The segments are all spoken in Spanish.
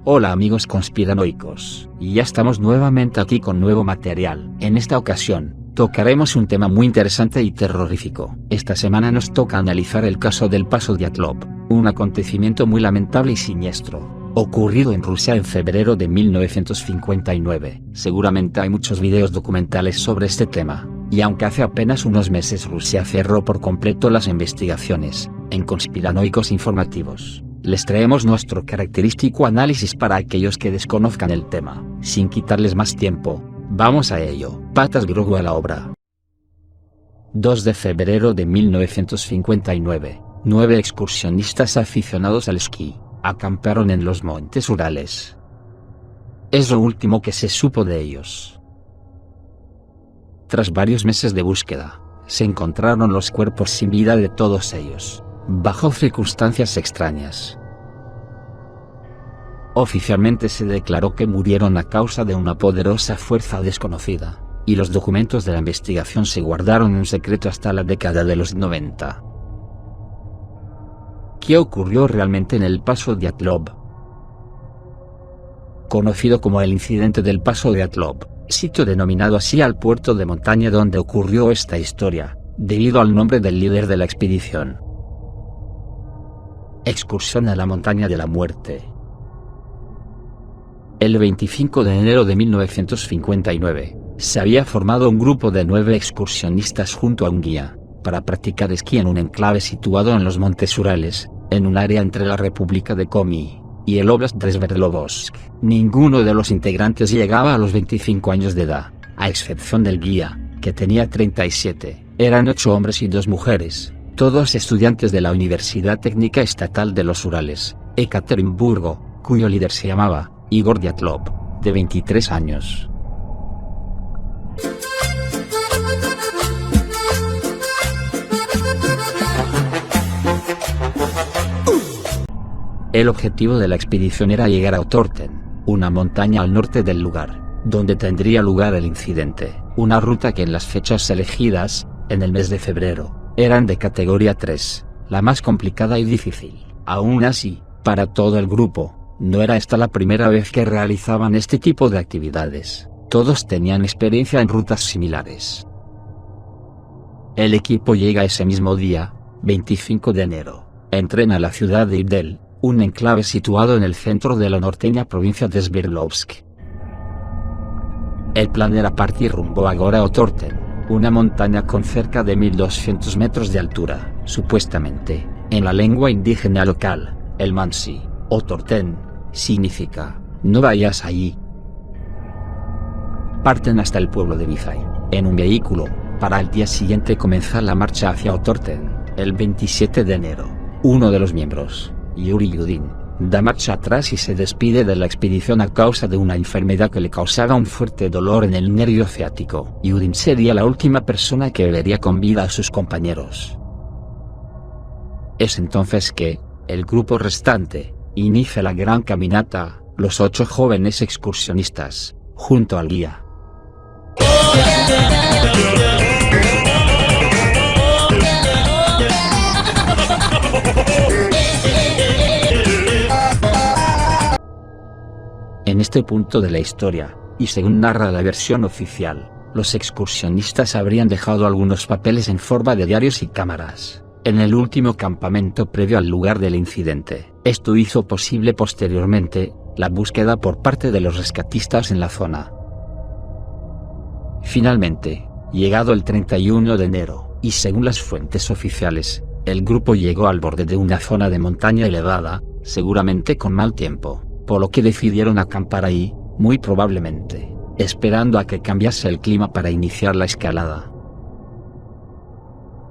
Hola amigos conspiranoicos, y ya estamos nuevamente aquí con nuevo material. En esta ocasión, tocaremos un tema muy interesante y terrorífico. Esta semana nos toca analizar el caso del Paso Dyatlov, un acontecimiento muy lamentable y siniestro, ocurrido en Rusia en febrero de 1959. Seguramente hay muchos videos documentales sobre este tema, y aunque hace apenas unos meses Rusia cerró por completo las investigaciones, en Conspiranoicos Informativos les traemos nuestro característico análisis para aquellos que desconozcan el tema. Sin quitarles más tiempo, vamos a ello. Patas Grogu a la obra. 2 de febrero de 1959, 9 excursionistas aficionados al esquí acamparon en los montes Urales. Es lo último que se supo de ellos. Tras varios meses de búsqueda, se encontraron los cuerpos sin vida de todos ellos, bajo circunstancias extrañas. Oficialmente se declaró que murieron a causa de una poderosa fuerza desconocida, y los documentos de la investigación se guardaron en secreto hasta la década de los 90. ¿Qué ocurrió realmente en el Paso Dyatlov? Conocido como el incidente del Paso Dyatlov, sitio denominado así al puerto de montaña donde ocurrió esta historia, debido al nombre del líder de la expedición. Excursión a la montaña de la muerte. El 25 de enero de 1959, se había formado un grupo de 9 excursionistas junto a un guía, para practicar esquí en un enclave situado en los montes Urales, en un área entre la República de Komi y el Oblast de Sverdlovsk. Ninguno de los integrantes llegaba a los 25 años de edad, a excepción del guía, que tenía 37. Eran 8 hombres y 2 mujeres, todos estudiantes de la Universidad Técnica Estatal de los Urales, Ekaterimburgo, cuyo líder se llamaba Igor Dyatlov, de 23 años. El objetivo de la expedición era llegar a Otorten, una montaña al norte del lugar, donde tendría lugar el incidente, una ruta que en las fechas elegidas, en el mes de febrero, eran de categoría 3, la más complicada y difícil. Aún así, para todo el grupo, no era esta la primera vez que realizaban este tipo de actividades. Todos tenían experiencia en rutas similares. El equipo llega ese mismo día, 25 de enero. Entrena a la ciudad de Idel, un enclave situado en el centro de la norteña provincia de Sverdlovsk. El plan era partir rumbo a Gora Otorten, una montaña con cerca de 1200 metros de altura. Supuestamente, en la lengua indígena local, el mansi, Otorten, significa, no vayas allí. Parten hasta el pueblo de Vizay, en un vehículo, para al día siguiente comenzar la marcha hacia Otorten. El 27 de enero, uno de los miembros, Yuri Yudin, da marcha atrás y se despide de la expedición a causa de una enfermedad que le causaba un fuerte dolor en el nervio ciático. Yudin sería la última persona que vería con vida a sus compañeros. Es entonces que, el grupo restante, inicia la gran caminata, los 8 jóvenes excursionistas, junto al guía. En este punto de la historia, y según narra la versión oficial, los excursionistas habrían dejado algunos papeles en forma de diarios y cámaras en el último campamento previo al lugar del incidente. Esto hizo posible posteriormente la búsqueda por parte de los rescatistas en la zona. Finalmente, llegado el 31 de enero, y según las fuentes oficiales, el grupo llegó al borde de una zona de montaña elevada, seguramente con mal tiempo, por lo que decidieron acampar ahí, muy probablemente, esperando a que cambiase el clima para iniciar la escalada.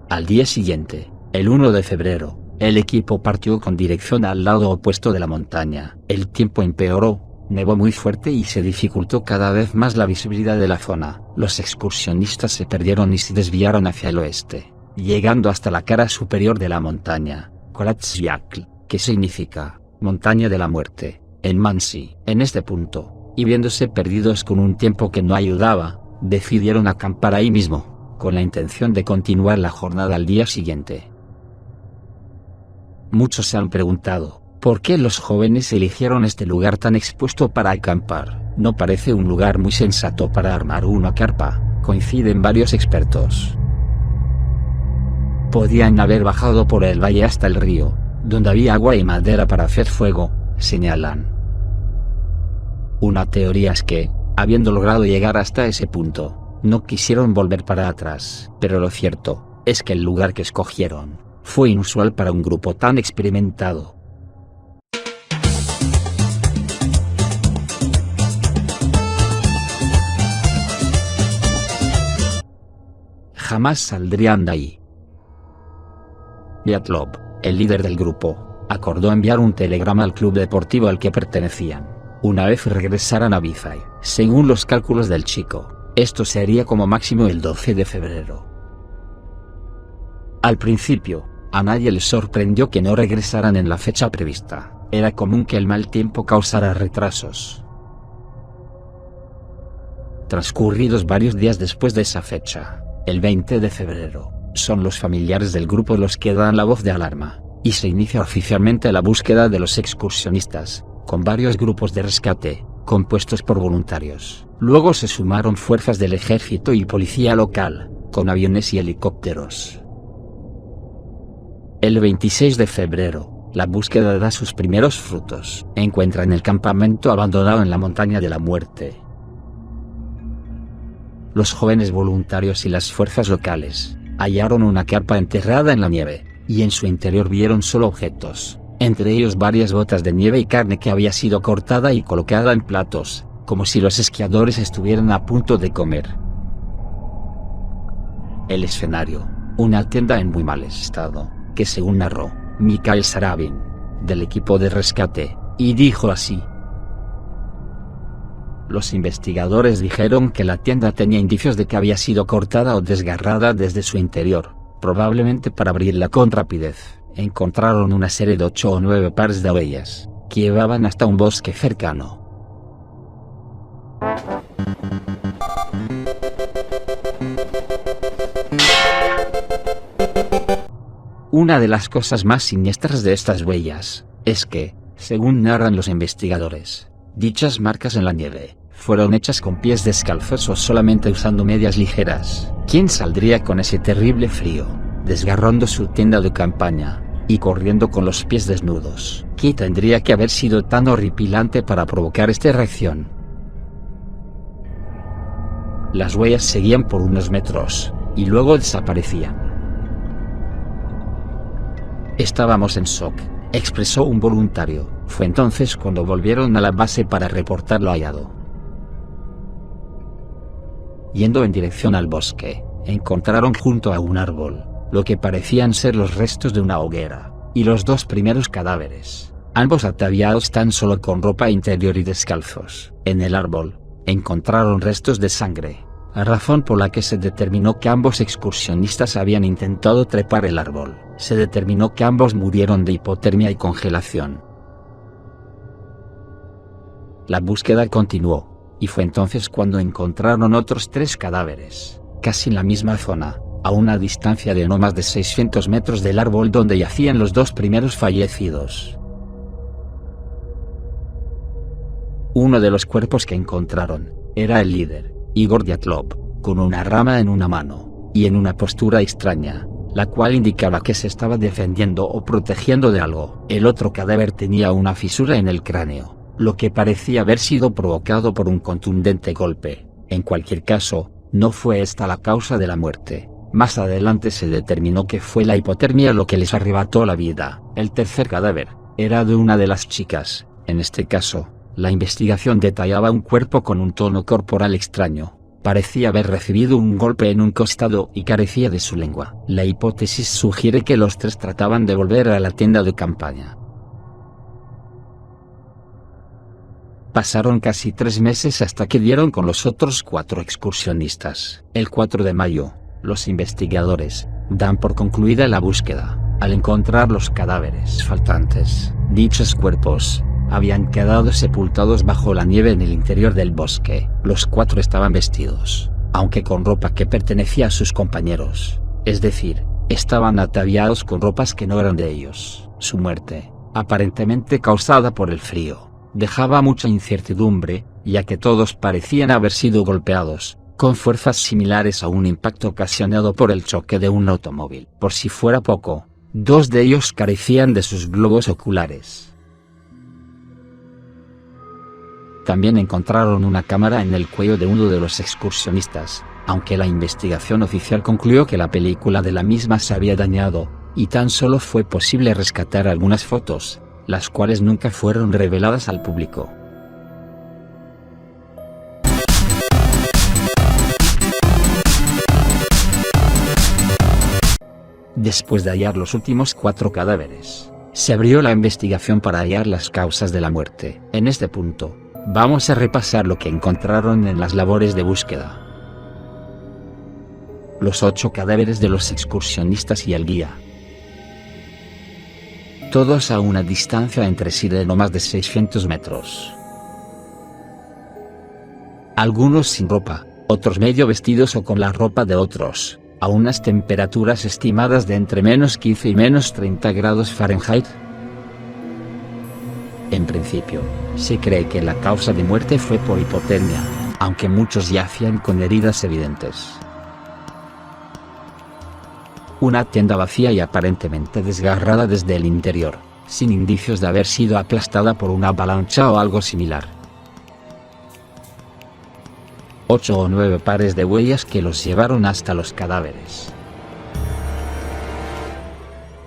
Al día siguiente, el 1 de febrero, el equipo partió con dirección al lado opuesto de la montaña. El tiempo empeoró, nevó muy fuerte y se dificultó cada vez más la visibilidad de la zona. Los excursionistas se perdieron y se desviaron hacia el oeste, llegando hasta la cara superior de la montaña, Koratsiakl, que significa montaña de la muerte, en mansi. En este punto, y viéndose perdidos con un tiempo que no ayudaba, decidieron acampar ahí mismo, con la intención de continuar la jornada al día siguiente. Muchos se han preguntado, ¿Por qué los jóvenes eligieron este lugar tan expuesto para acampar? No parece un lugar muy sensato para armar una carpa, coinciden varios expertos. Podían haber bajado por el valle hasta el río, donde había agua y madera para hacer fuego, señalan. Una teoría es que, habiendo logrado llegar hasta ese punto, no quisieron volver para atrás, pero lo cierto es que el lugar que escogieron fue inusual para un grupo tan experimentado. Jamás saldrían de ahí. Dyatlov, el líder del grupo, acordó enviar un telegrama al club deportivo al que pertenecían, una vez regresaran a Vizay. Según los cálculos del chico, esto sería como máximo el 12 de febrero. Al principio, a nadie le sorprendió que no regresaran en la fecha prevista. Era común que el mal tiempo causara retrasos. Transcurridos varios días después de esa fecha, el 20 de febrero, son los familiares del grupo los que dan la voz de alarma, y se inicia oficialmente la búsqueda de los excursionistas, con varios grupos de rescate, compuestos por voluntarios. Luego se sumaron fuerzas del ejército y policía local, con aviones y helicópteros. El 26 de febrero, la búsqueda da sus primeros frutos. Encuentran el campamento abandonado en la montaña de la muerte. Los jóvenes voluntarios y las fuerzas locales hallaron una carpa enterrada en la nieve, y en su interior vieron solo objetos, entre ellos varias botas de nieve y carne que había sido cortada y colocada en platos, como si los esquiadores estuvieran a punto de comer. El escenario, una tienda en muy mal estado, que según narró Mikhail Sarabin, del equipo de rescate, y dijo así: los investigadores dijeron que la tienda tenía indicios de que había sido cortada o desgarrada desde su interior, probablemente para abrirla con rapidez. Encontraron una serie de 8 o 9 pares de huellas, que llevaban hasta un bosque cercano. Una de las cosas más siniestras de estas huellas, es que, según narran los investigadores, dichas marcas en la nieve, fueron hechas con pies descalzos o solamente usando medias ligeras. ¿Quién saldría con ese terrible frío, desgarrando su tienda de campaña, y corriendo con los pies desnudos? ¿Qué tendría que haber sido tan horripilante para provocar esta reacción? Las huellas seguían por unos metros, y luego desaparecían. Estábamos en shock, expresó un voluntario. Fue entonces cuando volvieron a la base para reportar lo hallado. Yendo en dirección al bosque, encontraron junto a un árbol lo que parecían ser los restos de una hoguera, y los 2 primeros cadáveres, ambos ataviados tan solo con ropa interior y descalzos. En el árbol, encontraron restos de sangre, razón por la que se determinó que ambos excursionistas habían intentado trepar el árbol. Se determinó que ambos murieron de hipotermia y congelación. La búsqueda continuó, y fue entonces cuando encontraron otros 3 cadáveres, casi en la misma zona, a una distancia de no más de 600 metros del árbol donde yacían los 2 primeros fallecidos. Uno de los cuerpos que encontraron era el líder, Igor Dyatlov, con una rama en una mano, y en una postura extraña, la cual indicaba que se estaba defendiendo o protegiendo de algo. El otro cadáver tenía una fisura en el cráneo, lo que parecía haber sido provocado por un contundente golpe. En cualquier caso, no fue esta la causa de la muerte. Más adelante se determinó que fue la hipotermia lo que les arrebató la vida. El tercer cadáver era de una de las chicas. En este caso, la investigación detallaba un cuerpo con un tono corporal extraño. Parecía haber recibido un golpe en un costado y carecía de su lengua. La hipótesis sugiere que los 3 trataban de volver a la tienda de campaña. Pasaron casi 3 meses hasta que dieron con los otros 4 excursionistas. El 4 de mayo, los investigadores dan por concluida la búsqueda, al encontrar los cadáveres faltantes. Dichos cuerpos habían quedado sepultados bajo la nieve en el interior del bosque. Los 4 estaban vestidos, aunque con ropa que pertenecía a sus compañeros, es decir, estaban ataviados con ropas que no eran de ellos. Su muerte aparentemente causada por el frío, dejaba mucha incertidumbre, ya que todos parecían haber sido golpeados, con fuerzas similares a un impacto ocasionado por el choque de un automóvil. Por si fuera poco, 2 de ellos carecían de sus globos oculares. También encontraron una cámara en el cuello de uno de los excursionistas, aunque la investigación oficial concluyó que la película de la misma se había dañado, y tan solo fue posible rescatar algunas fotos, las cuales nunca fueron reveladas al público. Después de hallar los últimos 4 cadáveres, se abrió la investigación para hallar las causas de la muerte. En este punto, vamos a repasar lo que encontraron en las labores de búsqueda. Los 8 cadáveres de los excursionistas y el guía. Todos a una distancia entre sí de no más de 600 metros. Algunos sin ropa, otros medio vestidos o con la ropa de otros, a unas temperaturas estimadas de entre -15 y -30 grados Fahrenheit. En principio, se cree que la causa de muerte fue por hipotermia, aunque muchos yacían con heridas evidentes. Una tienda vacía y aparentemente desgarrada desde el interior, sin indicios de haber sido aplastada por una avalancha o algo similar. 8 o 9 pares de huellas que los llevaron hasta los cadáveres.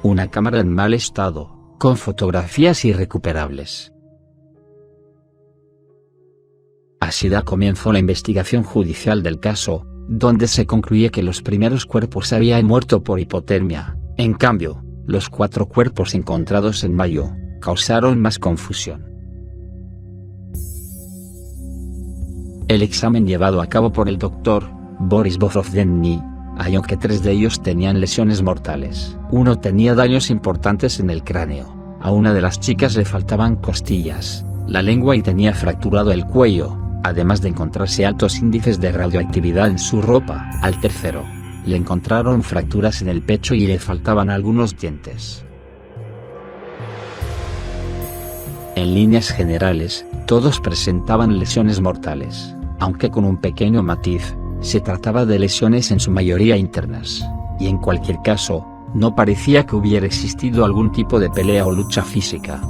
Una cámara en mal estado, con fotografías irrecuperables. Así da comienzo la investigación judicial del caso, donde se concluye que los primeros cuerpos habían muerto por hipotermia. En cambio, los 4 cuerpos encontrados en mayo causaron más confusión. El examen llevado a cabo por el Dr. Boris Borodzenny halló que 3 de ellos tenían lesiones mortales. Uno tenía daños importantes en el cráneo, a una de las chicas le faltaban costillas, la lengua y tenía fracturado el cuello, además de encontrarse altos índices de radioactividad en su ropa. Al tercero, le encontraron fracturas en el pecho y le faltaban algunos dientes. En líneas generales, todos presentaban lesiones mortales, aunque con un pequeño matiz, se trataba de lesiones en su mayoría internas, y en cualquier caso, no parecía que hubiera existido algún tipo de pelea o lucha física.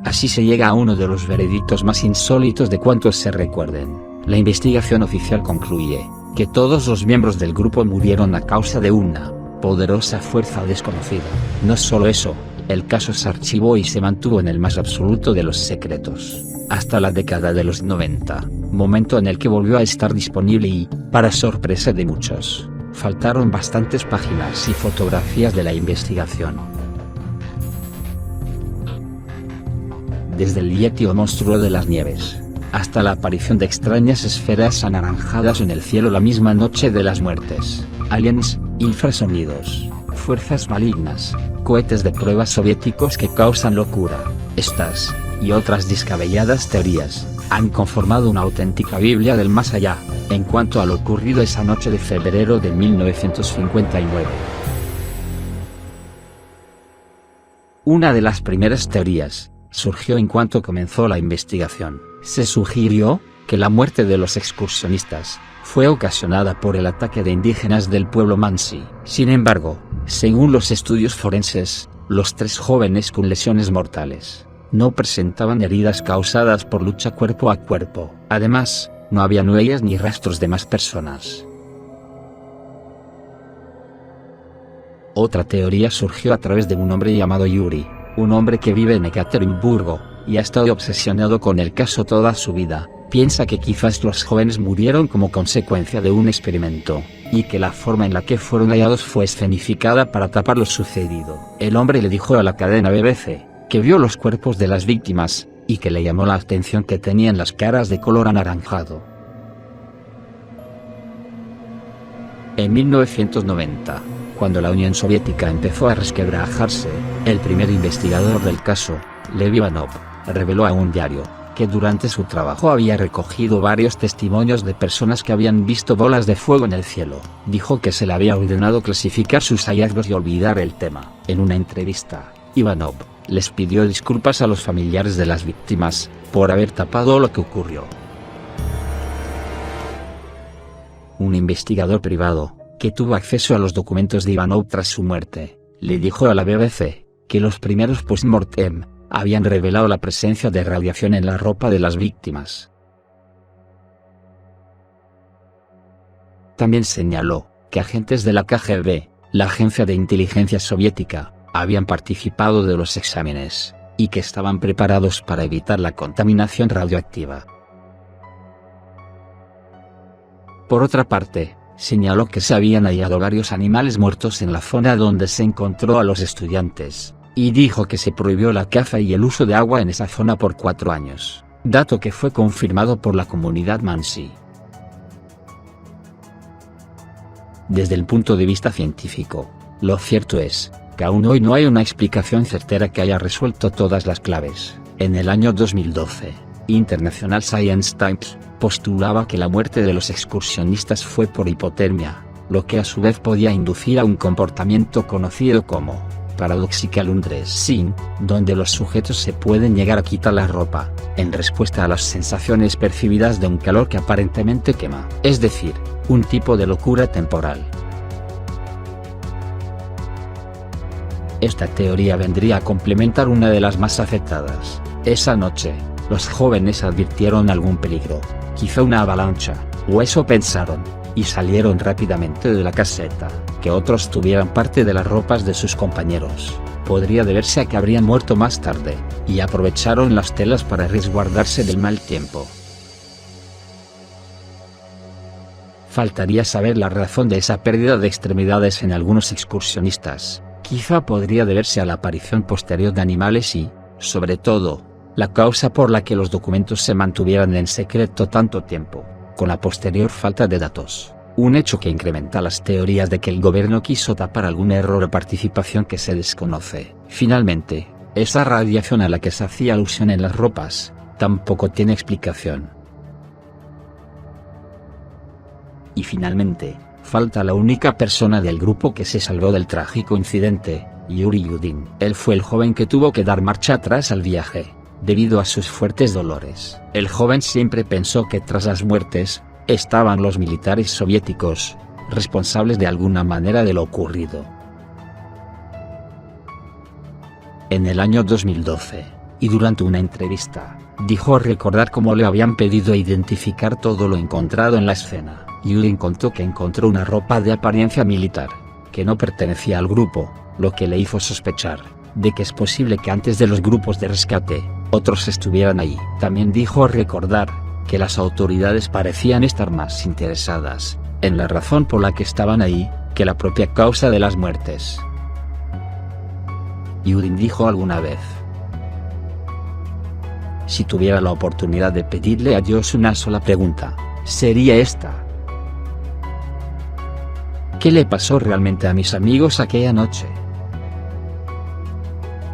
Así se llega a uno de los veredictos más insólitos de cuantos se recuerden. La investigación oficial concluye que todos los miembros del grupo murieron a causa de una poderosa fuerza desconocida. No solo eso, el caso se archivó y se mantuvo en el más absoluto de los secretos, hasta la década de los 90, momento en el que volvió a estar disponible y, para sorpresa de muchos, faltaron bastantes páginas y fotografías de la investigación. Desde el Yeti o monstruo de las nieves, hasta la aparición de extrañas esferas anaranjadas en el cielo la misma noche de las muertes, aliens, infrasonidos, fuerzas malignas, cohetes de prueba soviéticos que causan locura. Estas, y otras descabelladas teorías, han conformado una auténtica Biblia del más allá, en cuanto a lo ocurrido esa noche de febrero de 1959. Una de las primeras teorías surgió en cuanto comenzó la investigación. Se sugirió que la muerte de los excursionistas fue ocasionada por el ataque de indígenas del pueblo Mansi. Sin embargo, según los estudios forenses, los 3 jóvenes con lesiones mortales no presentaban heridas causadas por lucha cuerpo a cuerpo. Además, no había huellas ni rastros de más personas. Otra teoría surgió a través de un hombre llamado Yuri, un hombre que vive en Ekaterimburgo, y ha estado obsesionado con el caso toda su vida. Piensa que quizás los jóvenes murieron como consecuencia de un experimento, y que la forma en la que fueron hallados fue escenificada para tapar lo sucedido. El hombre le dijo a la cadena BBC, que vio los cuerpos de las víctimas, y que le llamó la atención que tenían las caras de color anaranjado. En 1990, cuando la Unión Soviética empezó a resquebrajarse, el primer investigador del caso, Lev Ivanov, reveló a un diario que durante su trabajo había recogido varios testimonios de personas que habían visto bolas de fuego en el cielo. Dijo que se le había ordenado clasificar sus hallazgos y olvidar el tema. En una entrevista, Ivanov les pidió disculpas a los familiares de las víctimas por haber tapado lo que ocurrió. Un investigador privado, que tuvo acceso a los documentos de Ivanov tras su muerte, le dijo a la BBC que los primeros post-mortem habían revelado la presencia de radiación en la ropa de las víctimas. También señaló que agentes de la KGB, la agencia de inteligencia soviética, habían participado de los exámenes, y que estaban preparados para evitar la contaminación radioactiva. Por otra parte, señaló que se habían hallado varios animales muertos en la zona donde se encontró a los estudiantes, y dijo que se prohibió la caza y el uso de agua en esa zona por 4 años, dato que fue confirmado por la comunidad Mansi. Desde el punto de vista científico, lo cierto es que aún hoy no hay una explicación certera que haya resuelto todas las claves. En el año 2012, International Science Times postulaba que la muerte de los excursionistas fue por hipotermia, lo que a su vez podía inducir a un comportamiento conocido como paradoxical undressing, donde los sujetos se pueden llegar a quitar la ropa, en respuesta a las sensaciones percibidas de un calor que aparentemente quema, es decir, un tipo de locura temporal. Esta teoría vendría a complementar una de las más aceptadas. Esa noche, los jóvenes advirtieron algún peligro, quizá una avalancha, o eso pensaron, y salieron rápidamente de la caseta. Que otros tuvieran parte de las ropas de sus compañeros podría deberse a que habrían muerto más tarde, y aprovecharon las telas para resguardarse del mal tiempo. Faltaría saber la razón de esa pérdida de extremidades en algunos excursionistas. Quizá podría deberse a la aparición posterior de animales y, sobre todo, la causa por la que los documentos se mantuvieran en secreto tanto tiempo, con la posterior falta de datos. Un hecho que incrementa las teorías de que el gobierno quiso tapar algún error o participación que se desconoce. Finalmente, esa radiación a la que se hacía alusión en las ropas, tampoco tiene explicación. Y finalmente, falta la única persona del grupo que se salvó del trágico incidente, Yuri Yudin. Él fue el joven que tuvo que dar marcha atrás al viaje, debido a sus fuertes dolores. El joven siempre pensó que tras las muertes, estaban los militares soviéticos, responsables de alguna manera de lo ocurrido. En el año 2012, y durante una entrevista, dijo recordar cómo le habían pedido identificar todo lo encontrado en la escena. Yudin contó que encontró una ropa de apariencia militar, que no pertenecía al grupo, lo que le hizo sospechar de que es posible que antes de los grupos de rescate, otros estuvieran ahí. También dijo recordar que las autoridades parecían estar más interesadas en la razón por la que estaban ahí, que la propia causa de las muertes. Yudin dijo alguna vez: si tuviera la oportunidad de pedirle a Dios una sola pregunta, sería esta: ¿qué le pasó realmente a mis amigos aquella noche?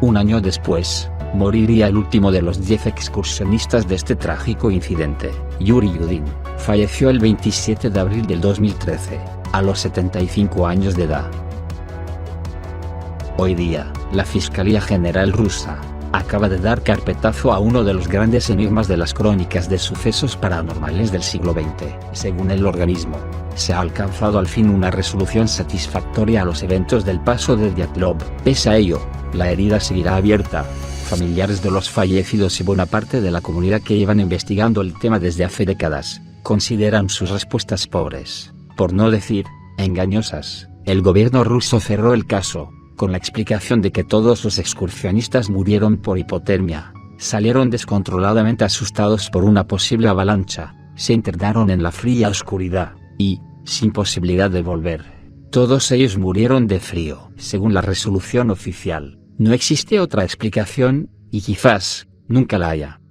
Un año después, moriría el último de los 10 excursionistas de este trágico incidente. Yuri Yudin falleció el 27 de abril del 2013, a los 75 años de edad. Hoy día, la Fiscalía General rusa acaba de dar carpetazo a uno de los grandes enigmas de las crónicas de sucesos paranormales del siglo XX. Según el organismo, se ha alcanzado al fin una resolución satisfactoria a los eventos del paso de Dyatlov. Pese a ello, la herida seguirá abierta. Familiares de los fallecidos y buena parte de la comunidad que llevan investigando el tema desde hace décadas, consideran sus respuestas pobres, por no decir, engañosas. El gobierno ruso cerró el caso, con la explicación de que todos los excursionistas murieron por hipotermia, salieron descontroladamente asustados por una posible avalancha, se internaron en la fría oscuridad, y, sin posibilidad de volver, todos ellos murieron de frío. Según la resolución oficial, no existe otra explicación, y quizás, nunca la haya.